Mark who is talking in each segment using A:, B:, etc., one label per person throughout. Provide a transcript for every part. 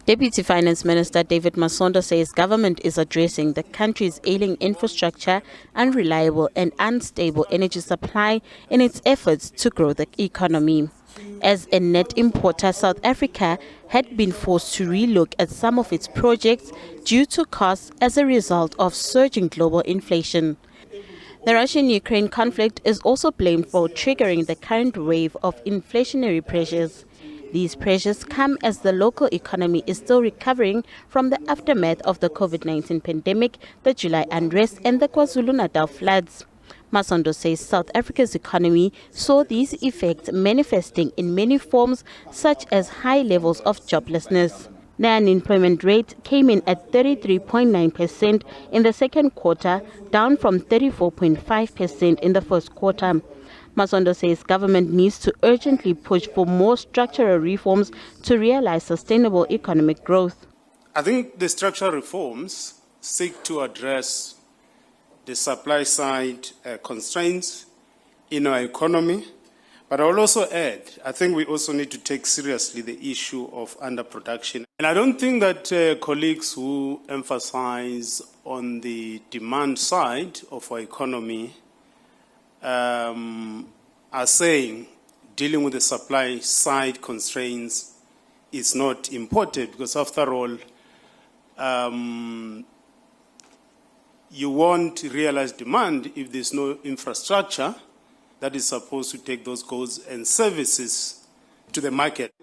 A: Deputy Finance Minister David Masondo says government is addressing the country's ailing infrastructure, unreliable and unstable energy supply in its efforts to grow the economy. As a net importer, South Africa had been forced to relook at some of its projects due to costs as a result of surging global inflation. The Russian-Ukraine conflict is also blamed for triggering the current wave of inflationary pressures. These pressures come as the local economy is still recovering from the aftermath of the COVID-19 pandemic, the July unrest and the KwaZulu-Natal floods. Masondo says South Africa's economy saw these effects manifesting in many forms, such as high levels of joblessness. The unemployment rate came in at 33.9% in the second quarter, down from 34.5% in the first quarter. Masondo says government needs to urgently push for more structural reforms to realize sustainable economic growth.
B: I think the structural reforms seek to address the supply side constraints in our economy, but I will also add, I think we also need to take seriously the issue of underproduction. And I don't think that colleagues who emphasize on the demand side of our economy are saying dealing with the supply side constraints is not important, because after all, you won't realize demand if there's no infrastructure that is supposed to take those goods and services to the market.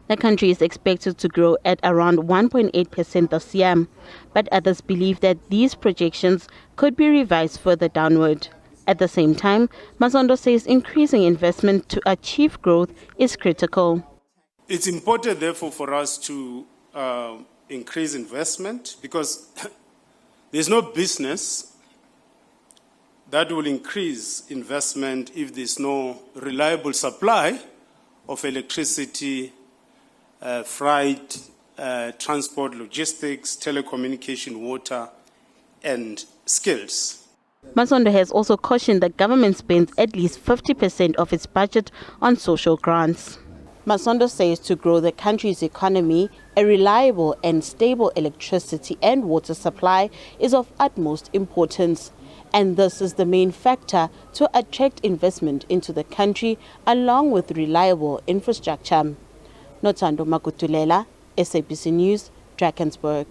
A: The country is expected to grow at around 1.8% this year, but others believe that these projections could be revised further downward. At the same time, Masondo says increasing investment to achieve growth is critical.
B: It's important, therefore, for us to increase investment, because there's no business that will increase investment if there's no reliable supply of electricity, freight, transport, logistics, telecommunication, water, and skills.
A: Masondo has also cautioned that government spends at least 50% of its budget on social grants. Masondo says to grow the country's economy, a reliable and stable electricity and water supply is of utmost importance. And this is the main factor to attract investment into the country, along with reliable infrastructure. Nothando Makutulela, SABC News, Drakensberg.